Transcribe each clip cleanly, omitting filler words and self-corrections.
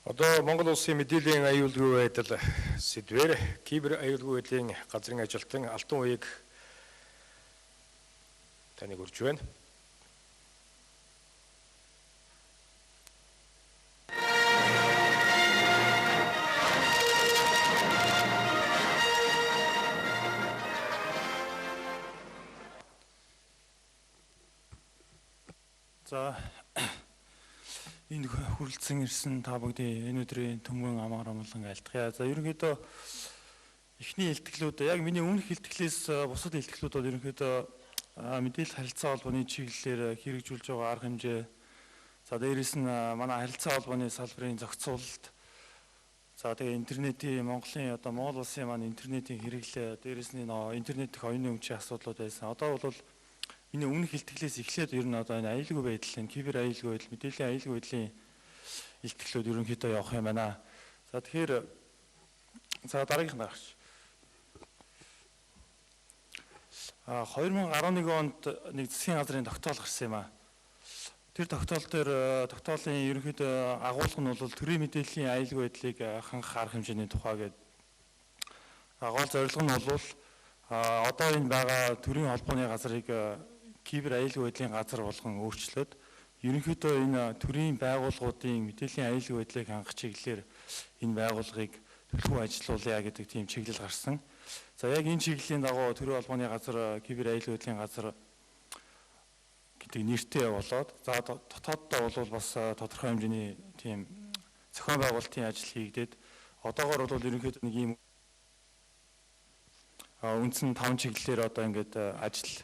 Одоо Монгол Улсын мэдээллийн аюулгүй байдал сэдвээр кибер аюулгүй байдлын газрын ажилтан Алтан уяг таныг урьж байна. За энэ хүрэлцэн ирсэн та бүгдийн энэ өдрийн төмөн амар амгалан айлтгая. За ерөнхийдөө эхний илтгэлүүд яг миний өмнөх илтгэлээс бусад илтгэлүүд бол ерөнхийдөө мэдээлэл харилцаа холбооны чиглэлээр хэрэгжүүлж байгаа арга хэмжээ. За дээрээс нь манай харилцаа холбооны салбарын зохицуулалт. За тэгээ интернетийн Монголын Монгол улсын маань интернетийн хэрэглээ, дээрээс нь интернет дэх оюуны өмчийн асуудлууд байсан. Одоо бол миний өмнөх илтгэлээс эхлээд ер нь энэ аюулгүй байдал, кибер аюулгүй байдал, мэдээллийн аюулгүй байдлын илтгэлүүд ерөнхийдөө явах юм байна. За тэгэхээр дараагийнх нь гаргач. 2011 онд нэг засгийн газрын тогтоол гарсан юм а. Тэр тогтоолын ерөнхийдөө агуулга нь бол төрийн мэдээллийн аюулгүй байдлыг хангах арга хэмжээний тухай гэдэг. Гол зорилго нь бол одоо энэ байгаа төрийн холбооны газрыг кибер аюулгүй байдлын газар болгон өөрчлөөд ерөнхийдөө энэ төрийн байгууллагуудын мэдээллийн аюулгүй байдлыг хангах чиглэлээр энэ байгууллагыг төлхөө ажилуулъя гэдэг тийм чиглэл гарсан. За яг энэ чиглэлийн дагуу төрийн холбооны газар кибер аюулгүй байдлын газар гэдэг нэртэй болоод за дотооддоо бол бас тодорхой хэмжээний тийм зохион байгуулалтын ажил хийгдээд одоогоор бол ерөнхийдөө нэг ийм үндсэн 5 чиглэлээр одоо ингээд ажил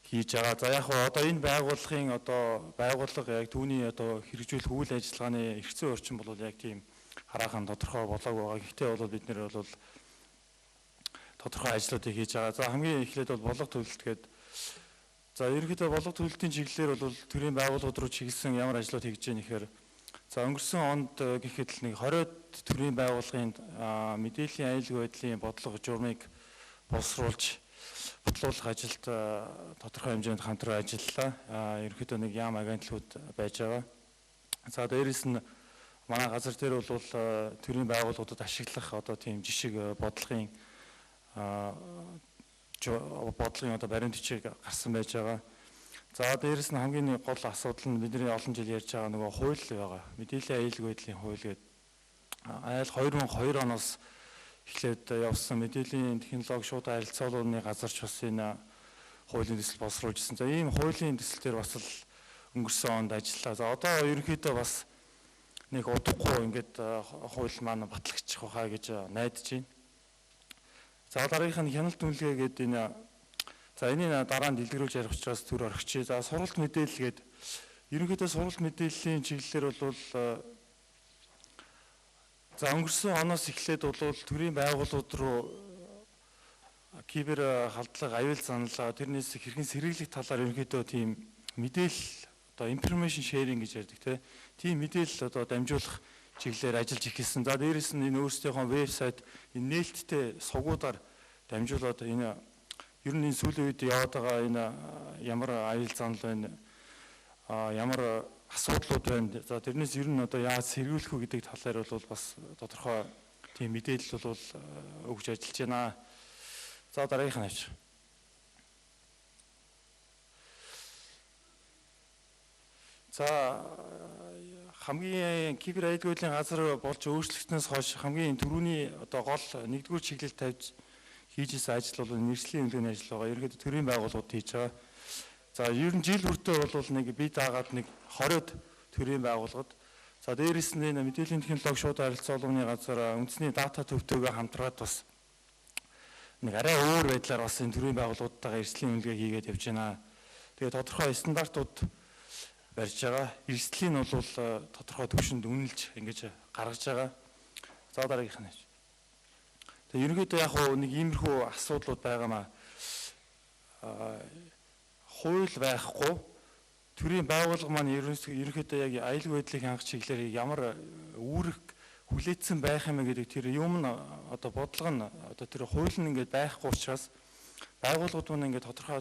хийж байгаа. За яг одоо энэ байгууллагын байгууллага яг түүний хэрэгжүүлэх үйл ажиллагааны эрхцэн орчин бол яг тийм хараахан тодорхой болоог байгаа. Гэхдээ бол бид нэр бол тодорхой ажлуудыг хийж байгаа. За хамгийн эхлээд бол бодлого төлөлт гэдэг. За ерөнхийдөө бодлого төлөлтийн чиглэлээр бол төрийн байгууллагууд руу чиглэсэн ямар ажлууд хийж байгаа нэхээр за өнгөрсөн онд гэхэд нэг 20 төрийн байгууллагын мэдээллийн аюулгүй байдлын бодлого журмыг боловсруулж бодлуулах ажилд тодорхой хэмжээнд хамтран ажиллалаа. Ерөнхийдөө нэг яам агентлагууд байж байгаа. За дээрээс нь манай газар дээр бол төрийн байгууллагуудад ашиглах тийм жишг бодлогын баримт бичиг гарсан байж байгаа. За дээрээс нь хамгийн гол асуудал нь бидний олон жил ярьж байгаа нөгөө хууль байгаа. Мэдээллийн аюулгүй байдлын хууль гэдэг айл 2002 оноос эхлээд явсан мэдээллийн технологи шууд харилцаалууны газарч бас энэ хуулийн төсөл боловсруулжсэн. За ийм хуулийн төсөл дээр бас л өнгөрсөн онд ажиллаа. За одоо ерөнхийдөө бас нэг удахгүй ингээд хууль маань батлагчих байхаа гэж найдаж байна. За дараагийнх нь хяналт үнэлгээ гэдэг энийг дараа нь дэлгэрүүлж ярих учраас төр орхичээ. За сургалт мэдээлэл гэдэг ерөнхийдөө сургалт мэдээллийн чиглэлээр бол за өнгөрсөн оноос эхлээд бол төрийн байгууллагууд руу кибер халдлага аюул занлаа тэрнээс хэрхэн сэргийлэх талаар ерөнхийдөө тийм мэдээлэл information sharing гэж ярьдаг тийм мэдээлэл дамжуулах чиглэлээр ажиллаж эхэлсэн. За дээрээс нь энэ өөрсдийнхөө вебсайт энэ нээлттэй сувгуудаар дамжуулаад энэ ер нь энэ сүүлийн үед яваад байгаа энэ ямар аюул занал байна, ямар асуудлууд байна. За тэрнээс ер нь яаж сэргийлэх үү гэдэг талаар бол бас тодорхой тийм мэдээлэл бол өгж ажиллаж байна. За дараагийнх нь авч. За хамгийн кибер аюулгүй байдлын газар болж өөрчлөгдснөөс хойш хамгийн түрүүний гол нэгдүгээр чиглэл тавьж хийж исэн ажил бол нэршлийн үнэлгээний ажил байгаа. Ерөнхийдөө төрийн байгууллагууд хийж байгаа. За ер нь жил хүртээ бол нэг бие даагаад нэг 20-од төрийн байгууллагад за дээрээс нь мэдээллийн технологи шууд харилцаалууны газар үндэсний дата төвтэйгээ хамтраад бас нэг арай өөр байдлаар бас энэ төрийн байгууллагуудтайгаа эрсдлийн үнэлгээ хийгээд явж байна. Тэгээ тодорхой стандартууд барьж байгаа. Эрсдлийн нь бол тодорхой түвшинд үнэлж ингэж гаргаж байгаа. За дараагийнх нь. Тэгээ ерөнхийдөө яг нэг иймэрхүү асуудлууд байгаамаа. Хууль байхгүй төрийн байгууллага маань ерөнхийдөө яг аюулгүй байдлыг хангах чиглэлээр ямар үүрэг хүлээсэн байх юм гэдэг тэр юм нь бодлого нь тэр хууль нь ингээд байхгүй учраас байгууллагууд маань ингээд тодорхой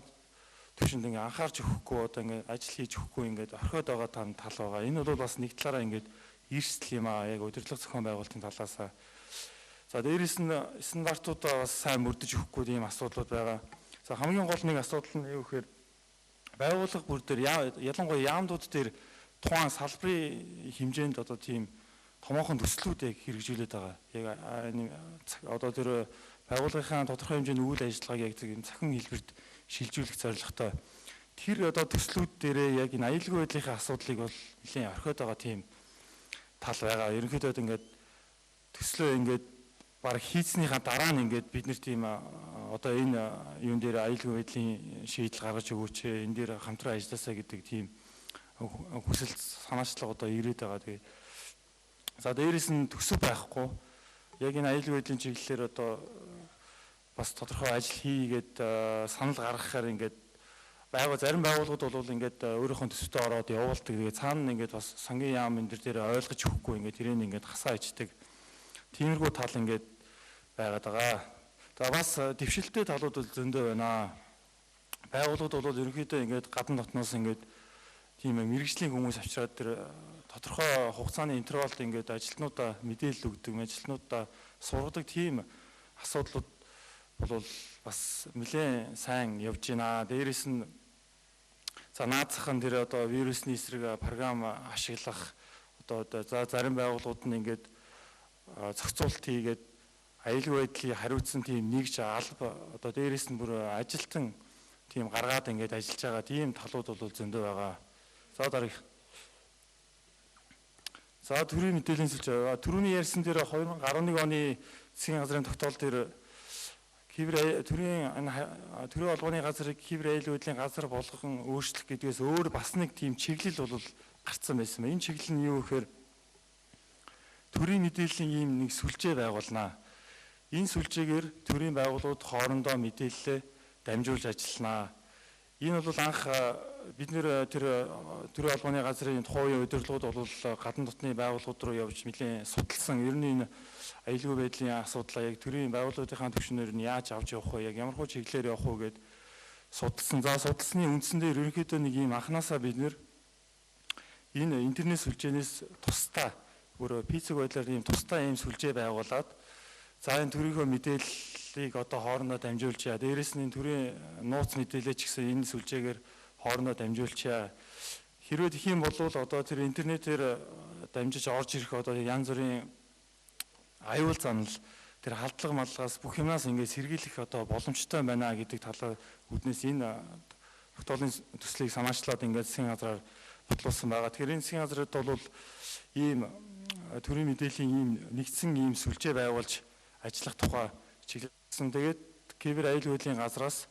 түвшинд ингээд анхаарч өгөхгүй ингээд ажил хийж өгөхгүй ингээд орхиод байгаа тал байгаа. Энэ бол бас нэг талаараа ингээд эрсдэл юм аа. Яг удирдлага зохион байгуулалтын талаас. За дээрээс нь стандартуудаа бас сайн мөрдөж өгөхгүй ийм асуудлууд байгаа. За хамгийн гол нэг асуудал нь юу гэхээр байгууллага бүр дээр ялангуяа яамдууд дээр тухайн салбарын хэмжээнд одоо тийм томоохон төслүүдийг хэрэгжүүлээд байгаа. Яг одоо тэр байгууллагын тодорхой хэмжээний үйл ажиллагааг яг тийм цахим хэлбэрт шилжүүлэх зорилготой. Тэр одоо төслүүд дээрээ яг энэ аюулгүй байдлын асуудлыг бол нэлээд орхиод байгаа тийм тал байгаа. Ерөнхийдөө ингээд төслөө ингээд баг хийцнийхаа дараа нь ингээд бид нэр тийм одоо энэ юун дээр аюулгүй байдлын шийдэл гаргаж өгөөч, энэ дээр хамтран ажилласаа гэдэг тийм хүсэл санаачлага одоо ирээд байгаа. Тэгээ за дээрээс нь төсөв байхгүй. Яг энэ аюулгүй байдлын чиглэлээр одоо бас тодорхой ажил хийгээд санал гаргахаар ингээд зарим байгууллагууд бол ингээд өөрийнхөө төсөвтөө ороод явуулдаг. Тэгээ цаана нь ингээд бас сангийн яам энэ дээр ойлгож өгөхгүй ингээд тэрийг ингээд хасаа ичдэг. Тиймэрхүү тал ингээд байгаад байгаа. За бас дэвшилттэй талууд бол зөндөө байна. Байгууллагууд бол ерөнхийдөө ингээд гадна дотноос ингээд тийм мэрэгжлийн хүмүүс авчираад тэр тодорхой хугацааны интервалд ингээд ажилтнуудаа мэдээлэл өгдөг, ажилтнуудаа сургадаг тийм асуудлууд бол бас нэлээд сайн явж байна. Дээрээс нь за наадсахын тэр одоо вирусны эсрэг програм ашиглах одоо за зарим байгууллагууд нь ингээд зохицуулт хийгээд аюулгүй байдлыг хариуцсан тийм нэгж алба одоо дээрээс нь бүр ажилтан тийм гаргаад ингээд ажиллаж байгаа тийм талууд бол зөндөө байгаа. За дараах. За төрийн мэдээллийн сүлж түрүүний ярьсан дээр 2011 оны засгийн газрын тогтоол дээр төрийн албаны газрыг кибер аюулгүй байдлын газар болгон өөрчлөх гэдгээс өөр бас нэг тийм чиглэл бол гарцсан байсан. Энэ чиглэл нь юу гэхээр төрийн мэдээллийн ийм нэг сүлжээ байгуулнаа. Энэ сүлжээгээр төрийн байгууллагууд хоорондоо мэдээлэлээ дамжуулж ажилланаа. Энэ бол анх бид нэр тэр төрийн албаны газрын тухайн удирдлагууд бол гадна дотны байгууллагууд руу явж нэлээд судалсан. Ер нь энэ аюулгүй байдлын асуудлаа яг төрийн байгууллагынхаа түвшинээр нь яаж авч явах вэ? Яг ямар хөө чиглэлээр явах вэ гэд судалсан. За судалсны үндсэн дээр ерөнхийдөө нэг ийм анханасаа бид нэр энэ интернет сүлжээнээс тусдаа өөрөө пицэг байдлаар ийм тусдаа ийм сүлжээ байгуулад за энэ төрийнхөө мэдээллийг одоо хоорондоо дамжуулж яа. Дээрээс нь энэ төрийн нууц мэдээлэл ч гэсэн энэ сүлжээгээр хоорондоо дамжуулж яа. Хэрвээ тэх юм бол одоо тэр интернетээр дамжиж орж ирэх одоо янз бүрийн аюул занал тэр халдлага маллагаас бүх юмнаас ингээд сэргийлэх одоо боломжтой байна гэдэг талаа үүднээс энэ тогтоолын төслийг санаачлаад ингээд засгийн газраар бодлуулсан байгаа. Тэгэхээр энэ засгийн газрууд бол ийм төрийн мэдээллийн ийм нэгдсэн ийм сүлжээ байгуулж ажиллах тухай чиглэлсэн. Тэгээд кибер аюулгүй байдлын газраас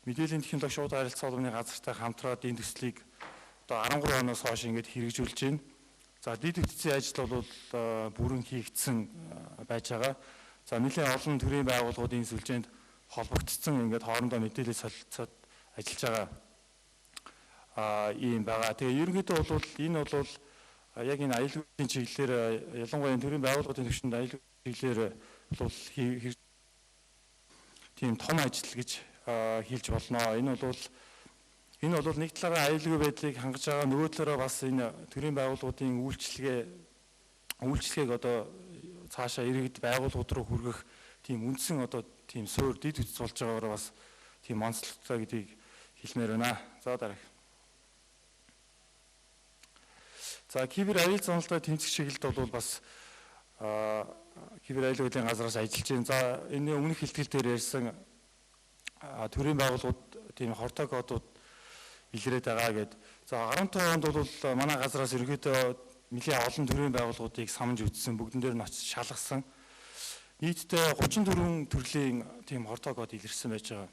мэдээллийн технологи шууд харилцаа холбооны газартай хамтраад энэ төслийг одоо 13 оноос хойш ингээд хэрэгжүүлж байна. За дид үтцийн ажил бол бүрэн хийгдсэн байж байгаа. За нэлээд олон төрлийн байгууллагууд энэ сүлжээнд холбогдсон ингээд хоорондоо мэдээлэл солилцоод ажиллаж байгаа ийм байгаа. Тэгээ ерөнхийдөө бол энэ бол яг энэ аюулгүй чиглэлээр ялангуяа төрлийн байгууллагын түвшинд аюулгүй чиглэлээр бол тийм том ажил гэж хэлж болно. Энэ бол нэг талаараа аюулгүй байдлыг хангаж байгаа, нөгөө талаараа бас энэ төрийн байгууллагуудын үйлчлэгийг одоо цаашаа иргэд байгууллагууд руу хүргэх тийм үндсэн одоо тийм суурь дид үтц болж байгаагаар бас тийм онцлогтой гэдгийг хэлмээр байна. За дараах. За кибер аюул заналтай тэмцэх чиглэлд бол бас кибер аюулгүй байдлын газраас ажиллаж байна. За энэ өмнөх хэлтгэл дээр ярьсан төрийн байгууллагууд тийм хортой кодууд илрээд байгаа гэд. За 15 онд бол манай газраас ерөнхийдөө нэлээд олон төрлийн байгууллагуудыг самж үтсэн, бүгдэн дээр нь очиж шалгасан. Нийтдээ 34 төрлийн тийм хортой код илэрсэн байж байгаа.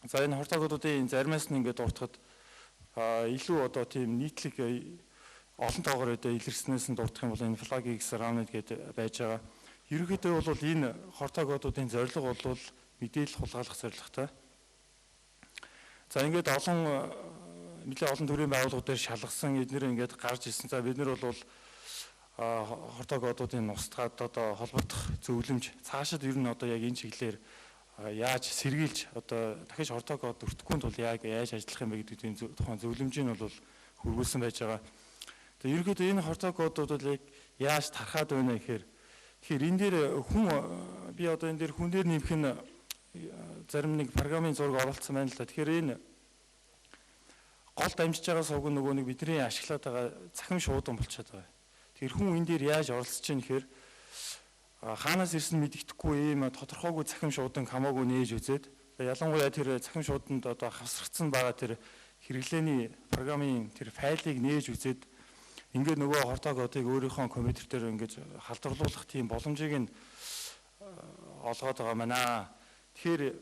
За энэ хортой кодуудын заримаас нь ингээд дуртахад илүү одоо тийм нийтлэг олон тоогоор өдөө илэрснээс нь дуртах юм бол энэ FLAG-X Rounded гэдэг байж байгаа. Ерөнхийдөө бол энэ хортой кодуудын зорилго бол мэдээлэл хулгайлах зорилготой. За ингээд нэлээд олон төрлийн байгууллагууд дээр шалгасан эдгээр ингээд гарч ирсэн. За бид нар бол хортой кодуудын устгаад одоо холбогдох зөвлөмж цаашид ер нь одоо яг энэ чиглэлээр яаж сэргийлж одоо дахиж хортой код өртөхгүй тул яаж ажиллах юм бэ гэдэг тухайн зөвлөмжийг нь бол хөрвүүлсэн байж байгаа. Тэгээ ерөнхийдөө энэ протоколууд бол яг яаж тархаад байна гэхээр энэ дээр хүн би одоо энэ дээр хүн дээр нэмэх нь зарим нэг програмын зураг оруулсан байна л да. Тэгэхээр энэ гол дамжиж байгаа сувг нөгөө нэг бидний ашиглаад байгаа цахим шуудан болчиход байгаа. Тэгэхээр хүн энэ дээр яаж оролцож чинь гэхээр хаанаас ирсэн мэддэхгүй ийм тодорхойгүй цахим шуудан хамаагүй нээж үзээд ялангуяа тэр цахим шууданд одоо хавсрагдсан байгаа тэр хэрэглээний програмын тэр файлыг нээж үзээд ингээд нөгөө хортогоодыг өөрийнхөө компьютер дээр ингээд халдварлуулах тийм боломжийг нь олгоод байгаа маа. Тэгэхээр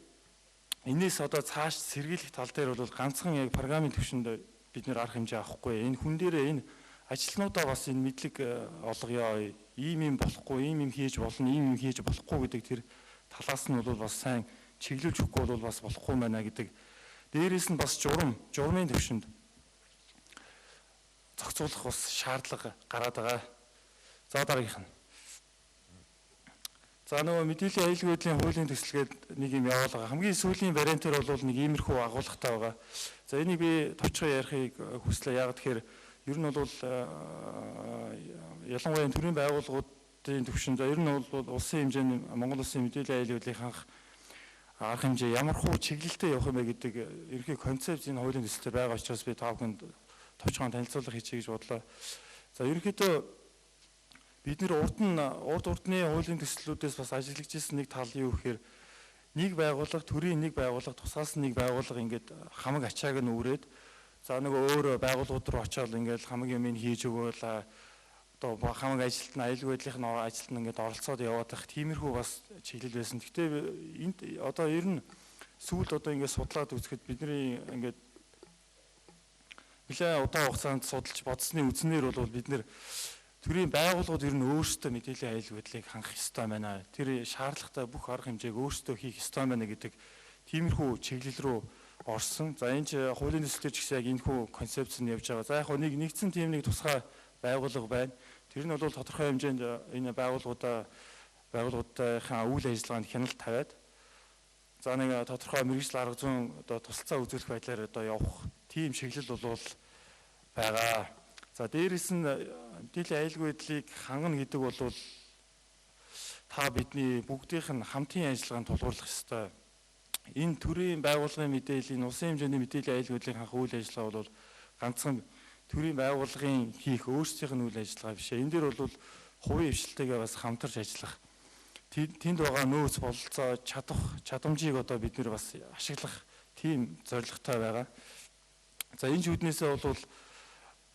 энэс одоо цааш сэргийлэх тал дээр бол ганцхан яг програмын түвшинд бид нэр арга хэмжээ авахгүй. Энэ хүн дээрээ энэ ажилтнуудаа бас энэ мэдлэг олгоё. Ийм болохгүй, ийм хийж болно, ийм хийж болохгүй гэдэг тэр талаас нь бол бас сайн чиглүүлж өгөхгүй бол бас болохгүй байна гэдэг. Дээрээс нь бас журмын түвшинд зохицуулах бас шаардлага гараад байгаа. За дараагийнх нь. За нөгөө мэдээллийн аюулгүй байдлын хуулийн төсөлгээд нэг юм явуулгаа. Хамгийн сүүлийн вариантэр бол нэг иймэрхүү агуулгатай байгаа. За энийг би товчхон ярихыг хүслээ. Яг тэгэхээр ер нь бол ялангуяа төрийн байгууллагуудын түвшинд ер нь бол улсын хэмжээний Монгол улсын мэдээллийн аюулгүй байдлыг хангах арга хэмжээ ямар хуу чиглэлтэй явах юм бэ гэдэг ерөнхий концепт энэ хуулийн төсөлтөд байгаа учраас би та бүхэнд товчхон танилцуулга хийчихье гэж бодлоо. За ерөнхийдөө бид нэр урд урдны хуулийн төслүүдээс бас ажиллаж ирсэн нэг тал юу гэхээр нэг байгууллага, төрийн нэг байгууллага, тусгаас нэг байгууллага ингээд хамаг ачааг нь үүрээд за нөгөө өөр байгууллагууд руу очиод ингээд хамаг юм хийж өгөөл одоо хамаг ажилт нь аюулгүй байдлын ажилт нь ингээд оролцоод яваад байх тиймэрхүү бас чиглэл байсан. Гэхдээ энд одоо ер нь сүүлд одоо ингээд судлаад үзэхэд бидний ингээд нэлээд удаан хугацаанд судалж бодсны үзнээр бол бид нэр төрийн байгууллагууд ер нь өөрсдөө мэдээллийн аюулгүй байдлыг хангах ёстой байна. Тэр шаардлагатай бүх арга хэмжээг өөрсдөө хийх ёстой байна гэдэг тиймэрхүү чиглэл рүү орсон. За энэ ч хуулийн төсөлтөд ч гэсэн яг энэхүү концепц нь явж байгаа. За яг нэгдсэн тийм нэг тусгай байгууллага байна. Тэр нь бол тодорхой хэмжээнд энэ байгууллагуудынхаа үйл ажиллагаанд хяналт тавиад за нэг тодорхой мэргэжил арга зүйн одоо тусалцаа үзүүлэх байдлаар одоо явах тийм чиглэл бол байгаа. За дээрэс нь мэдээллийн аюулгүй байдлыг хангана гэдэг бол та бидний бүгдийнх нь хамтын ажиллагаанд тулгуурлах ёстой. Энэ төрийн байгууллагын мэдээллийн улсын хэмжээний мэдээллийн аюулгүй байдлыг хангах үйл ажиллагаа бол ганцхан төрийн байгууллагын хийх өөрсдийнх нь үйл ажиллагаа биш. Энэ дээр бол хувийн хвшилтэйгээ бас хамтарч ажиллах. Тэнд байгаа нөөц бололцоо чадамжийг одоо бид нэр бас ашиглах тийм зорилготой байгаа. За энэ чүднээсээ бол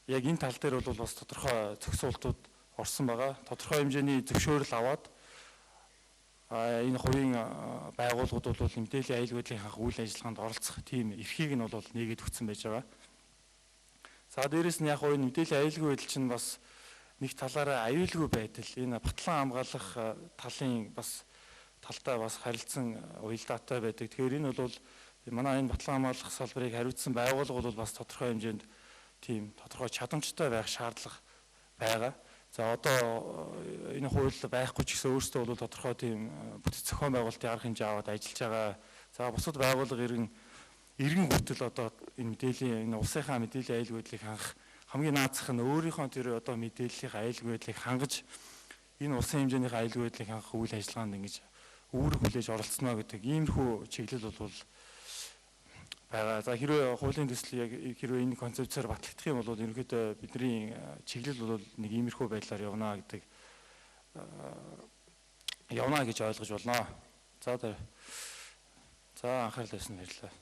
яг энэ тал дээр бол бас тодорхой зохицуултууд орсон байгаа. Тодорхой хэмжээний зөвшөөрөл аваад энэ хувийн байгууллагууд бол мэдээллийн аюулгүй байдлын хангах үйл ажиллагаанд оролцох тийм эрхийг нь бол нэгээд өгсөн байж байгаа. За дээрэс нь яг энэ мэдээллийн аюулгүй байдал чинь бас нэг талаараа аюулгүй байдал энэ батлан хамгаалах талын бас талтай бас харилцан уялдаатай байдаг. Тэгэхээр энэ бол манай энэ батлан хамгаалах салбарыг хариуцсан байгууллагууд бол бас тодорхой хэмжээнд тийм тодорхой чадамжтай байх шаардлага байгаа. За одоо энэ хууль байхгүй ч гэсэн өөрсдөө бол тодорхой тийм бүтэц зохион байгуулалтын арга хэмжээ аваад ажиллаж байгаа. За бусад байгууллага иргэн хүртэл одоо энэ мэдээллийн энэ улсынхаа мэдээллийн аюулгүй байдлыг хангах хамгийн наацх нь өөрийнхөө тэр одоо мэдээллийн аюулгүй байдлыг хангаж энэ улсын хэмжээнийхээ аюулгүй байдлыг хангах үйл ажиллагаанд ингэж үүрэг хүлээж оролцсноо гэдэг иймэрхүү чиглэл бол байгаа. За хэрвээ хуулийн төсөл яг хэрвээ энэ концепцээр батлагдах юм бол ерөнхийдөө бидний чиглэл бол нэг иймэрхүү байдлаар явна гэж ойлгож болно. За анхаарал тавьсан баярлалаа.